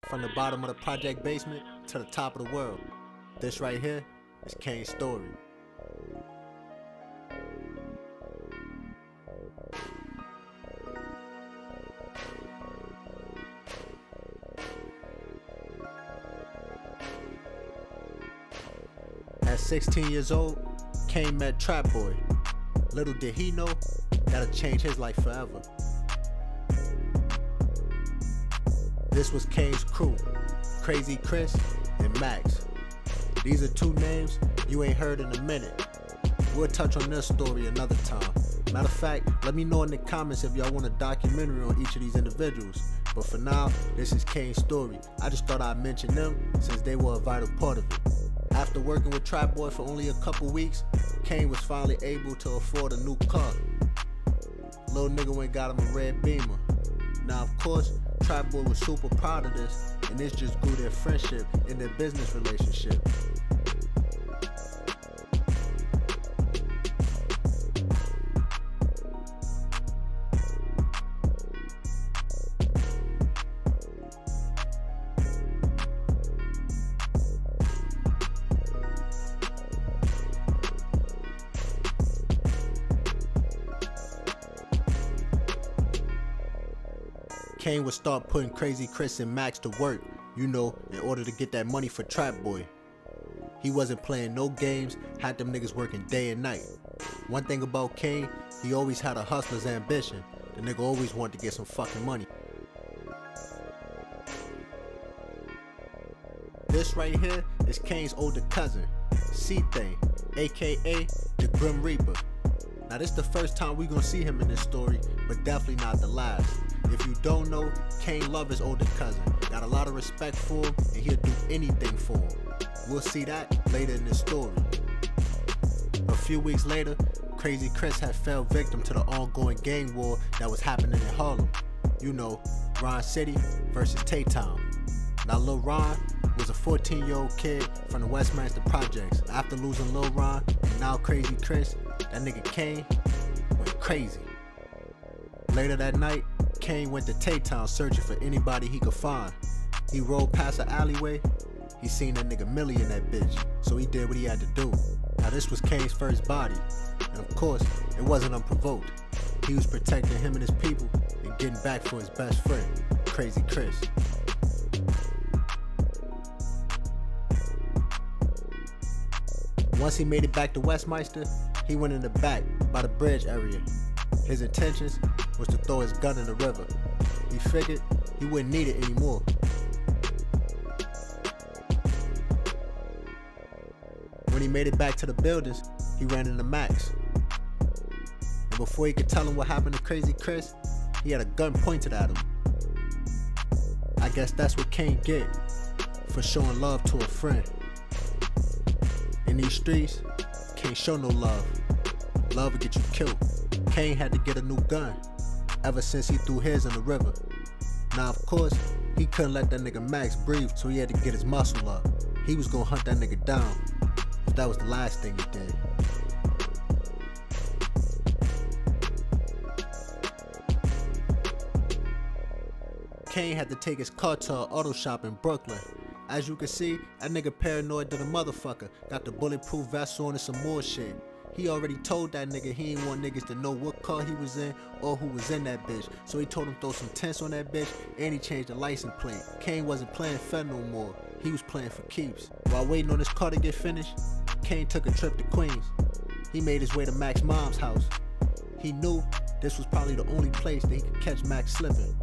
From the bottom of the project basement to the top of the world. This right here is Kane's story. At 16 years old, Kane met Trap Boy. Little did he know, that'll change his life forever. This was Kane's crew, Crazy Chris and Max. These are two names you ain't heard in a minute. We'll touch on this story another time. Matter of fact, let me know in the comments if y'all want a documentary on each of these individuals. But for now, this is Kane's story. I just thought I'd mention them since they were a vital part of it. After working with Trap Boy for only a couple weeks, Kane was finally able to afford a new car. Little nigga went got him a red Beamer. Now of course, Trap Boy was super proud of this, and this just grew their friendship and their business relationship. Kane would start putting Crazy Chris and Max to work, in order to get that money for Trap Boy. He wasn't playing no games, had them niggas working day and night. One thing about Kane, he always had a hustler's ambition. The nigga always wanted to get some fucking money. This right here is Kane's older cousin, C-Thing, aka the Grim Reaper. Now this the first time we gonna see him in this story, but definitely not the last. If you don't know, Kane loved his older cousin, got a lot of respect for him, and he'll do anything for him. We'll see that later in this story. A few weeks later, Crazy Chris had fell victim to the ongoing gang war that was happening in Harlem. Ron City versus Tay-Town. Now Lil Ron was a 14-year-old kid from the Westminster Projects. After losing Lil Ron and now Crazy Chris, that nigga Kane went crazy. Later that night, Kane went to Tay-Town searching for anybody he could find. He rolled past an alleyway, he seen that nigga Millie in that bitch, so he did what he had to do. Now this was Kane's first body, and of course, it wasn't unprovoked. He was protecting him and his people and getting back for his best friend, Crazy Chris. Once he made it back to Westminster, he went in the back by the bridge area. His intentions was to throw his gun in the river. He figured he wouldn't need it anymore. When he made it back to the buildings, he ran into Max. And before he could tell him what happened to Crazy Chris, he had a gun pointed at him. I guess that's what Kane get for showing love to a friend. In these streets, can't show no love. Love will get you killed. Kane had to get a new gun ever since he threw his in the river. Now of course, he couldn't let that nigga Max breathe, so he had to get his muscle up. He was gonna hunt that nigga down if that was the last thing he did. Kane had to take his car to an auto shop in Brooklyn. As you can see, that nigga paranoid than a motherfucker. Got the bulletproof vest on and some more shit. He already told that nigga he ain't want niggas to know what car he was in or who was in that bitch. So he told him throw some tents on that bitch and he changed the license plate. Kane wasn't playing fair no more. He was playing for keeps. While waiting on his car to get finished, Kane took a trip to Queens. He made his way to Max's mom's house. He knew this was probably the only place that he could catch Max slipping.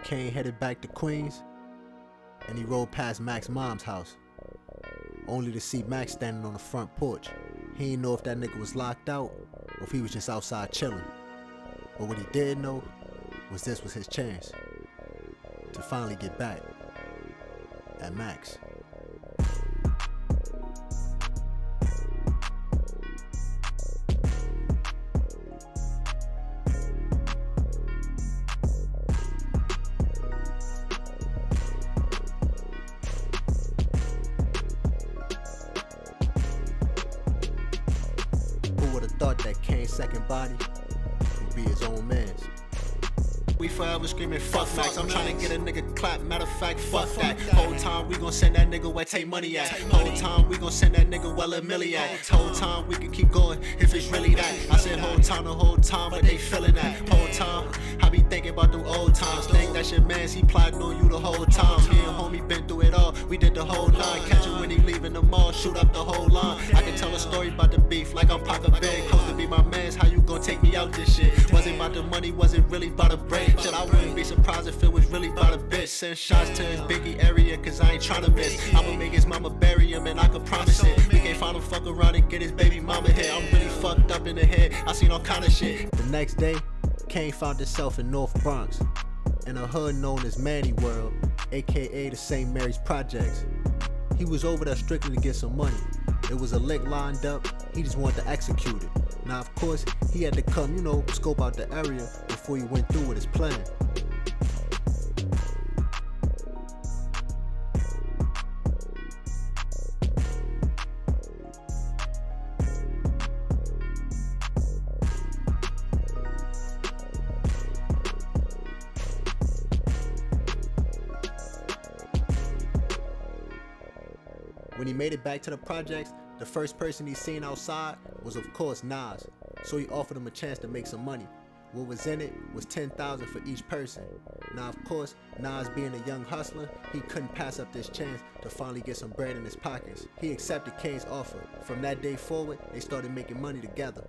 Kane headed back to Queens, and he rode past Max's mom's house, only to see Max standing on the front porch. He didn't know if that nigga was locked out or if he was just outside chilling. But what he did know was this was his chance to finally get back at Max. that Kane's second body will be his own man's. We forever screaming fuck Max. I'm trying to get a nigga clap. Matter of fact, fuck that. Whole time we gon' send that nigga where take money at. Whole time we gon' send that nigga where a milli at. Whole time we can keep going if it's really that. I said whole time the whole time, but they feeling that. Whole time I be thinking about them old times. Think that shit mans, he plotting on you the whole time. Me and homie been through it all. We did the whole line. Catch him when he leaving the mall, shoot up the whole line. I can tell a story about the beef like I'm Parker Big. Supposed to be my mans. How you gon' take me out this shit? Wasn't about the money, wasn't really about the break. Shit, I wouldn't be surprised if it was really about a bitch. Send shots to his biggie area, cause I ain't tryna miss. I'ma make his mama bury him and I can promise it. We can't find him fuck around and get his baby mama here. I'm really fucked up in the head, I seen all kind of shit. The next day, Kane found himself in North Bronx, in a hood known as Manny World, aka the St. Mary's Projects. He was over there strictly to get some money. It was a lick lined up, he just wanted to execute it. Now of course, he had to come, scope out the area before he went through with his plan. When he made it back to the projects, the first person he seen outside was of course Nas, so he offered him a chance to make some money. What was in it was $10,000 for each person. Now of course, Nas being a young hustler, he couldn't pass up this chance to finally get some bread in his pockets. He accepted Kane's offer. From that day forward, they started making money together.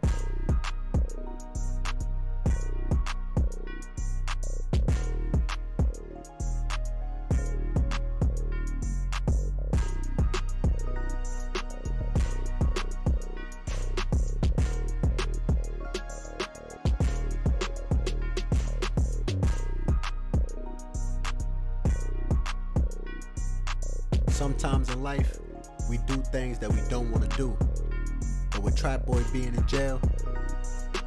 Sometimes in life, we do things that we don't want to do. But with Trap Boy being in jail,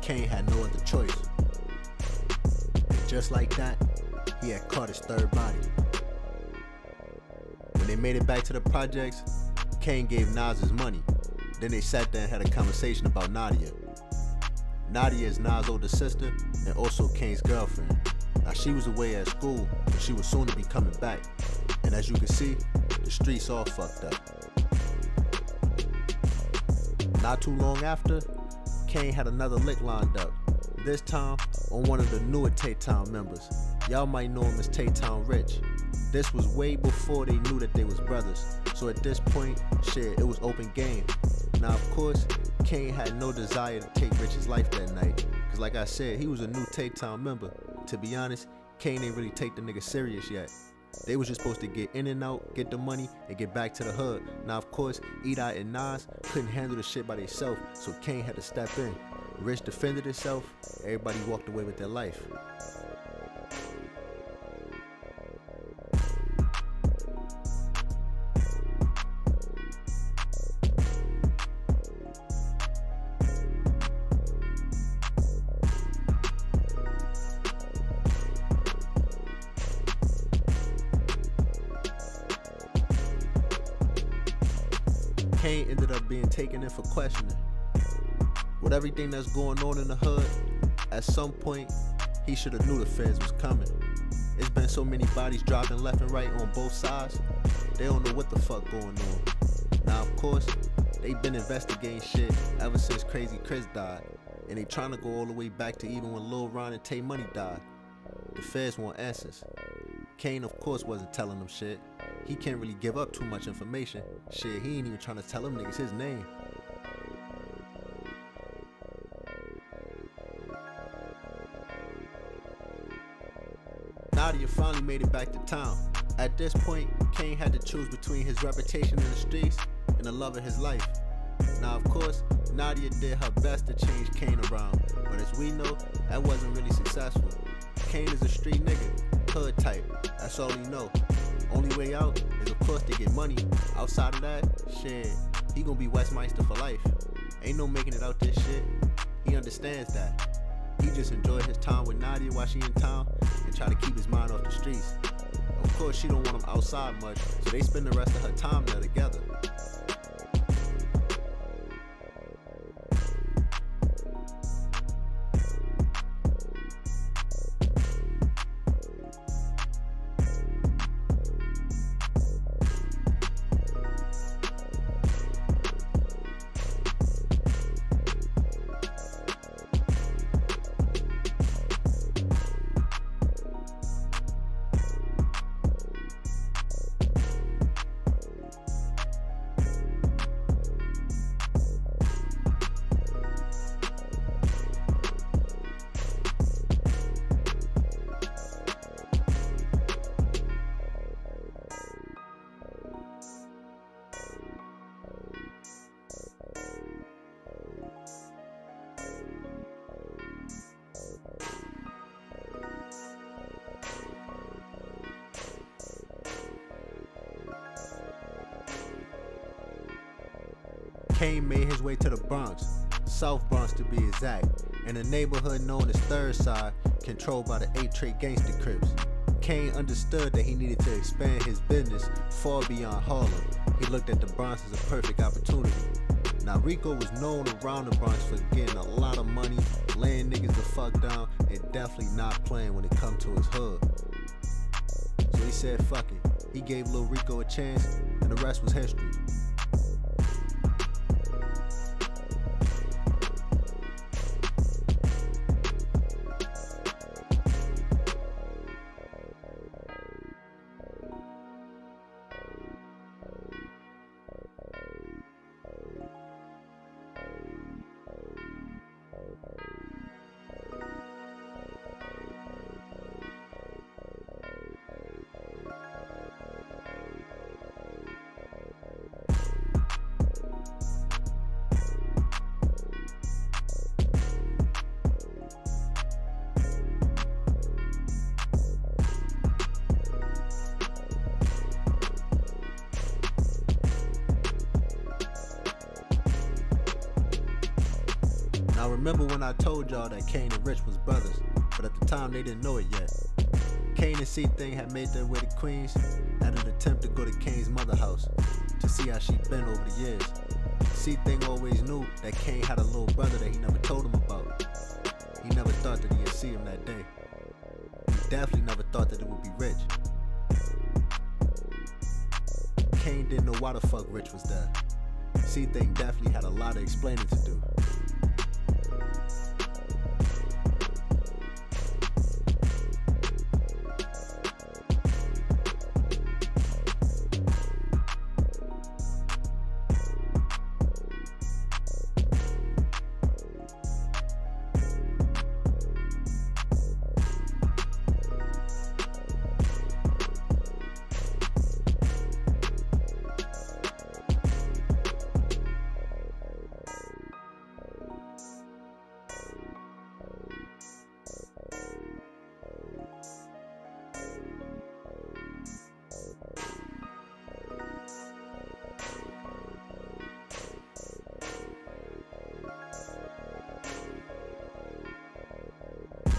Kane had no other choice. And just like that, he had caught his third body. When they made it back to the projects, Kane gave Nas his money. Then they sat there and had a conversation about Nadia. Nadia is Nas' older sister and also Kane's girlfriend. Now she was away at school, but she was soon to be coming back. And as you can see, the streets all fucked up. Not too long after, Kane had another lick lined up. This time on one of the newer Tay-Town members. Y'all might know him as Tay-Town Rich. This was way before they knew that they was brothers. So at this point, shit, it was open game. Now of course, Kane had no desire to take Rich's life that night. Cause like I said, he was a new Tay-Town member. To be honest, Kane ain't really take the nigga serious yet. They was just supposed to get in and out, get the money, and get back to the hood. Now of course, Edot and Nas couldn't handle the shit by themselves, so Kane had to step in. Rich defended himself, everybody walked away with their life. Kane ended up being taken in for questioning. With everything that's going on in the hood, at some point, he should have knew the feds was coming. It's been so many bodies dropping left and right on both sides, they don't know what the fuck going on. Now of course, they been investigating shit ever since Crazy Chris died, and they trying to go all the way back to even when Lil Ron and Tay Money died. The feds want answers. Kane of course wasn't telling them shit. He can't really give up too much information. Shit, he ain't even trying to tell them niggas his name. Nadia finally made it back to town. At this point, Kane had to choose between his reputation in the streets and the love of his life. Now of course, Nadia did her best to change Kane around, but as we know, that wasn't really successful. Kane is a street nigga, hood type, that's all he know. Only way out is of course to get money. Outside of that, shit, he gonna be Westminster for life. Ain't no making it out this shit. He understands that. He just enjoyed his time with Nadia while she in town and try to keep his mind off the streets. Of course she don't want him outside much, so they spend the rest of her time there together. Kane made his way to the Bronx, South Bronx to be exact, in a neighborhood known as Third Side, controlled by the 8 Trey gangster Crips. Kane understood that he needed to expand his business far beyond Harlem. He looked at the Bronx as a perfect opportunity. Now Rico was known around the Bronx for getting a lot of money, laying niggas the fuck down, and definitely not playing when it come to his hood. So he said fuck it. He gave Lil Rico a chance, and the rest was history. Now remember when I told y'all that Kane and Rich was brothers, but at the time they didn't know it yet. Kane and C-Thing had made their way to Queens at an attempt to go to Kane's mother house to see how she'd been over the years. C-Thing always knew that Kane had a little brother that he never told him about. He never thought that he'd see him that day. He definitely never thought that it would be Rich. Kane didn't know why the fuck Rich was there. C-Thing definitely had a lot of explaining to do.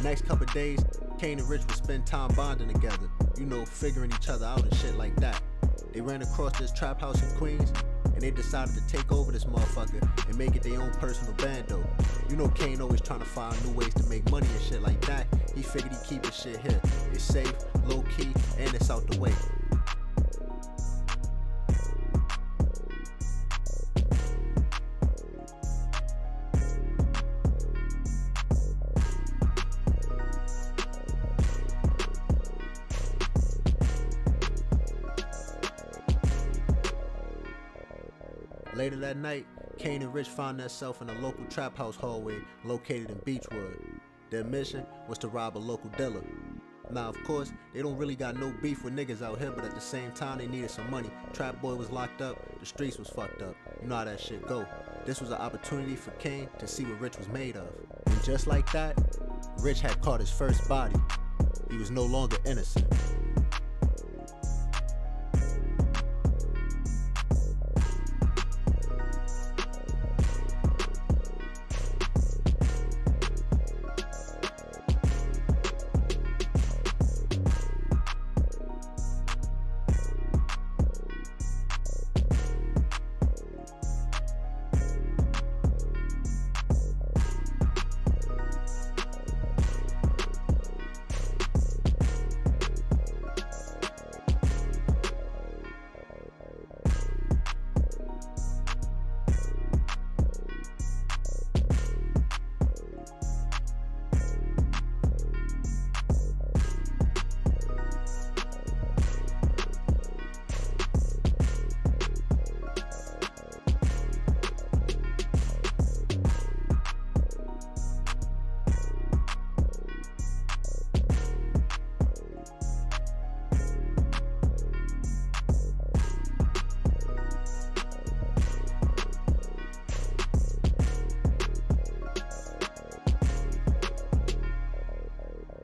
Next couple days, Kane and Rich would spend time bonding together, you know, figuring each other out and shit like that. They ran across this trap house in Queens, and they decided to take over this motherfucker and make it their own personal bando. You know Kane always trying to find new ways to make money and shit like that. He figured he'd keep his shit here. It's safe, low key, and it's out the way. Later that night, Kane and Rich found themselves in a local trap house hallway located in Beechwood. Their mission was to rob a local dealer. Now, of course, they don't really got no beef with niggas out here, but at the same time, they needed some money. Trap Boy was locked up, the streets was fucked up. You know how that shit go. This was an opportunity for Kane to see what Rich was made of. And just like that, Rich had caught his first body. He was no longer innocent.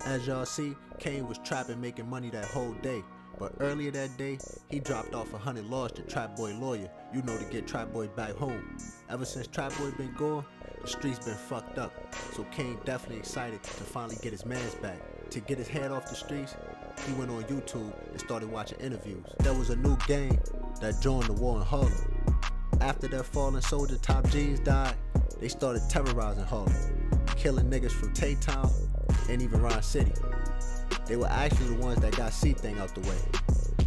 As y'all see, Kane was trapping, making money that whole day. But earlier that day, he dropped off 100 laws to Trap Boy Lawyer, you know, to get Trap Boy back home. Ever since Trap Boy been gone, the streets been fucked up, so Kane definitely excited to finally get his mans back. To get his head off the streets, he went on YouTube and started watching interviews. There was a new gang that joined the war in Harlem. After that fallen soldier Top G's died, they started terrorizing Harlem, killing niggas from Tay-Town and even Rhyme City. They were actually the ones that got C-Thing out the way.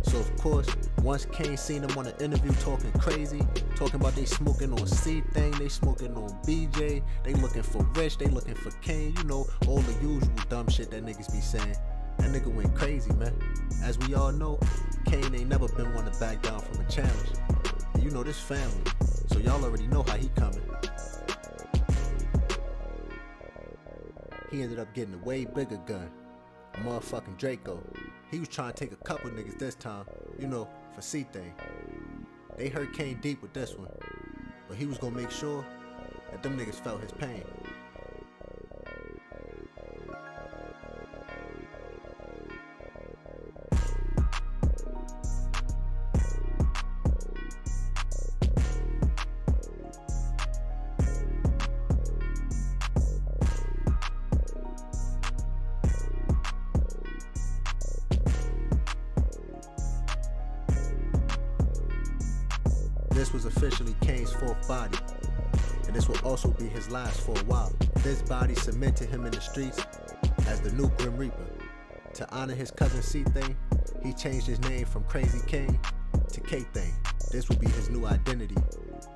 So of course, once Kane seen them on an interview talking crazy, talking about they smoking on C-Thing, they smoking on BJ, they looking for Rich, they looking for Kane, you know, all the usual dumb shit that niggas be saying. That nigga went crazy, man. As we all know, Kane ain't never been one to back down from a challenge. And you know this family, so y'all already know how he coming. He ended up getting a way bigger gun, a motherfucking Draco. He was trying to take a couple niggas this time, you know, for C-Thing. They hurt Kane deep with this one, but he was gonna make sure that them niggas felt his pain. This was officially Kane's fourth body, and this will also be his last for a while. This body cemented him in the streets as the new Grim Reaper. To honor his cousin C-Thing, he changed his name from Crazy Kane to K-Thing. This will be his new identity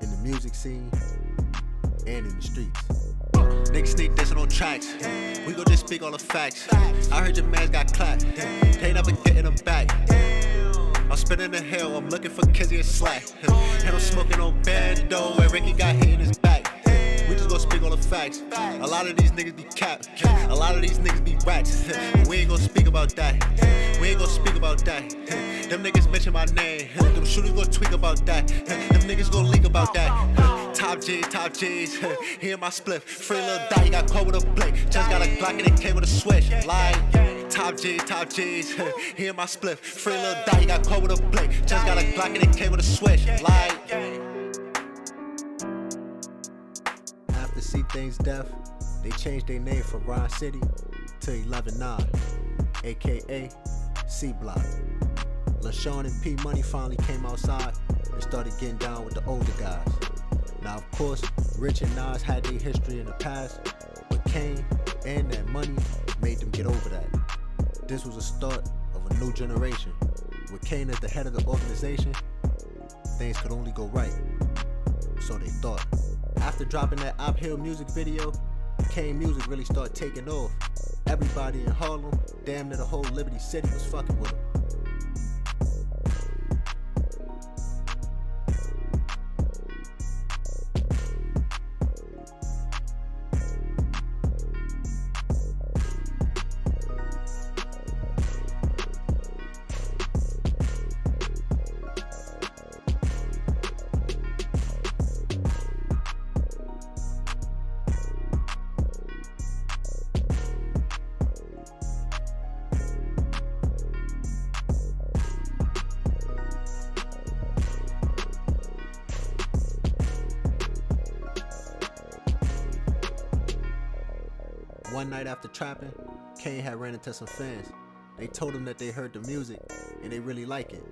in the music scene and in the streets. Niggas sneak dissing on tracks, we gon' just speak all the facts. I heard your mans got clapped, they never getting them back. I'm spinning the hill, I'm looking for Kizzy and Slack. And I'm smoking on Bando, and Ricky got hit in his back. We just gon' speak all the facts. A lot of these niggas be capped, a lot of these niggas be rats. We ain't gon' speak about that, we ain't gon' speak about that. Them niggas mention my name, them shooters gon' tweak about that. Them niggas gon' leak about that. Top G's, here my split. Free little die, he got caught with a blade. Just got a Glock and it came with a switch. Like, Top G's, here my split. Free little die, he got caught with a blade. Just got a Glock and it came with a switch. Like, after C-Thing's death, they changed their name from Rhyme City to 11-9, aka C-Block. LaShawn and P Money finally came outside and started getting down with the older guys. Now of course, Rich and Nas had their history in the past, but Kane and that money made them get over that. This was the start of a new generation. With Kane as the head of the organization, things could only go right. So they thought. After dropping that Uphill music video, Kane music really started taking off. Everybody in Harlem, damn near the whole Liberty City was fucking with him. One night after trapping, Kane had ran into some fans. They told him that they heard the music and they really like it.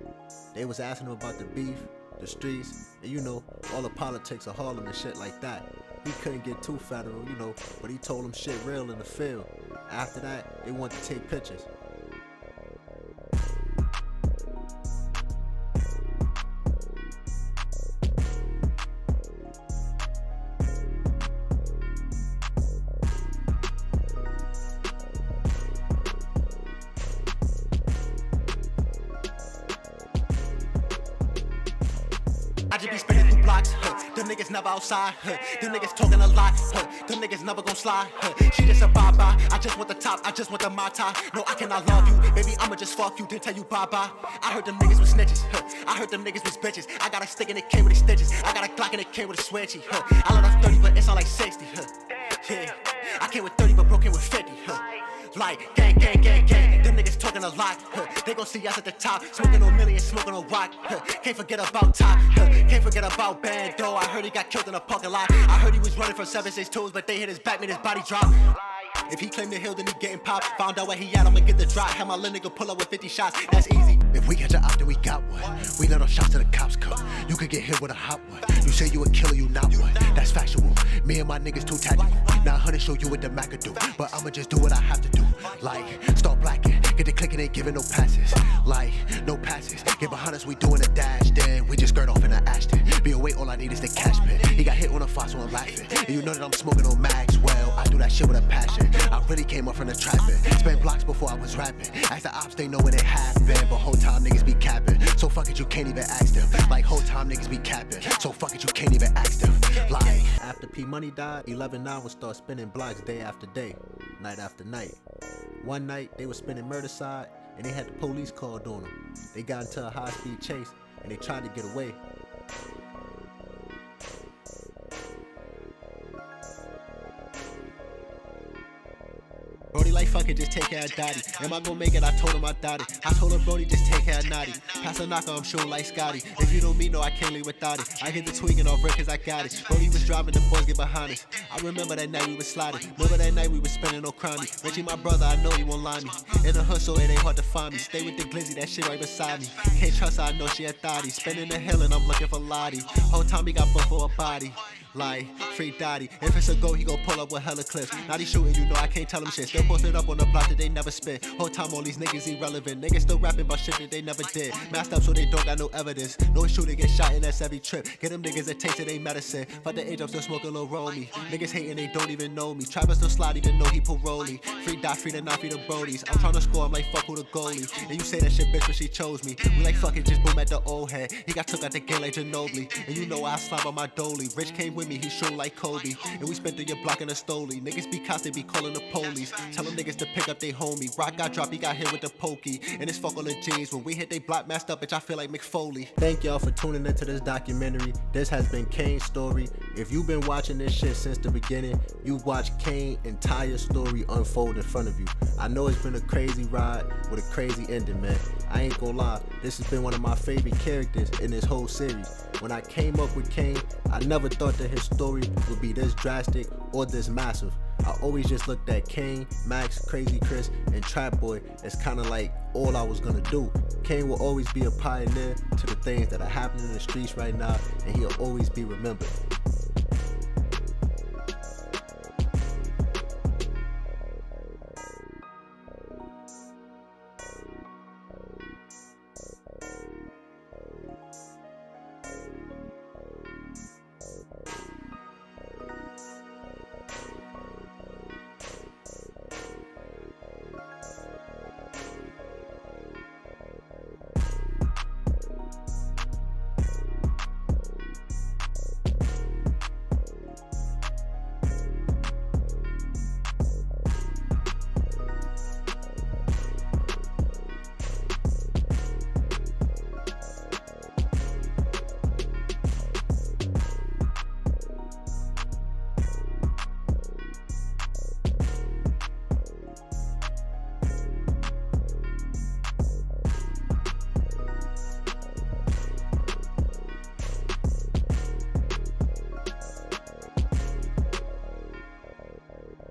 They was asking him about the beef, the streets, and you know, all the politics of Harlem and shit like that. He couldn't get too federal, you know, but he told them shit real in the field. After that, they wanted to take pictures. I just be spinning through blocks, them niggas never outside, them niggas talking a lot, them niggas never gon' slide, she just a bye-bye, I just want the top, I just want the mata, no I cannot love you, baby I'ma just fuck you, then tell you bye-bye, I heard them niggas was snitches, I heard them niggas was bitches, I got a stick and it came with the stitches, I got a Glock and it came with a switchy, I let off 30 but it's all like 60, yeah, I came with 30 but broke in with 50, like gang, them niggas talking working a lot. They gon' see us at the top, smoking on millions, smoking on rock. Can't forget about top, can't forget about Bando. I heard he got killed in a parking lot. I heard he was running from 762s, but they hit his back, made his body drop. If he claimed the hill, then he getting popped. Found out where he at, I'ma get the drop. Have my little nigga pull up with 50 shots, that's easy. If we got your op, then we got one. We let our shots to the cops come. You could get hit with a hot one. You say you a killer, you not one. That's factual. Me and my niggas too tactical. Now 100 show you what the Mac could do. But I'ma just do what I have to do. Like, start blacking, get the clicking, ain't giving no passes. Like, no passes. Get behind us, we doing a dash. Then we just skirt off in an Ashton. Be away, all I need is the cash pin. He got hit on a fox, so I'm laughing. And you know that I'm smoking on Maxwell. I do that shit with a passion. I really came up from the trapping. Spent blocks before I was rapping. Ask the ops, they know where they have been. But whole time niggas be capping. So fuck it, you can't even ask them. Like whole time niggas be capping. So fuck it, you can't even ask them. Like after P Money died, 11 hours start spinning blocks day after day, night after night. One night they was spinning murder side and they had the police called on them. They got into a high-speed chase and they tried to get away. Brody like fuck it, just take care of Dottie. Am I gonna make it? I told him I doubt it. I told him Brody just take care of Naughty. Pass a knocker, I'm shooting like Scotty. If you know me, no, I can't leave without it. I hit the tweaking off Rick cause I got it. Brody was driving, the boys get behind us. I remember that night we was sliding. Remember that night we was spending no crime me. Richie my brother, I know he won't lie me. In the hood so it ain't hard to find me. Stay with the glizzy, that shit right beside me. Can't trust her, I know she a thotty. Spinning the hill and I'm looking for Lottie. Whole time he got both for a body. Like, free Dottie. If it's a go, he gon' pull up with hella clips. Now he shooting, you know I can't tell him shit. Still posted up on the block that they never spit. Whole time all these niggas irrelevant. Niggas still rapping about shit that they never did. Masked up so they don't got no evidence. No shooter get shot and that's every trip. Get them niggas a taste of they medicine. But the age I'm still smoking Lil Rollie. Niggas hating, they don't even know me. Trappers still slide, even know he parolee. Free Dot, free the knife, free the Brodies. I'm trying to score, I'm like fuck who the goalie. And you say that shit bitch when she chose me. We like fuck it, just boom at the old head. He got took out the game like Ginobili. And you know I slime on my dolly. Rich came with me, he showed like Kobe. And we spent through your block in a stoley. Niggas be constant, be calling the police. Tell them niggas to pick up they homie. Rock got dropped, he got hit with the pokey. And it's fuck all the jeans. When we hit they block masked up, bitch, I feel like McFoley. Thank y'all for tuning into this documentary. This has been Kane's story. If you've been watching this shit since the beginning, you've watched Kane's entire story unfold in front of you. I know it's been a crazy ride with a crazy ending, man. I ain't gonna lie, this has been one of my favorite characters in this whole series. When I came up with Kane, I never thought that his story would be this drastic or this massive. I always just looked at Kane, Max, Crazy Chris, and Trap Boy as kind of like all I was gonna do. Kane will always be a pioneer to the things that are happening in the streets right now, and he'll always be remembered.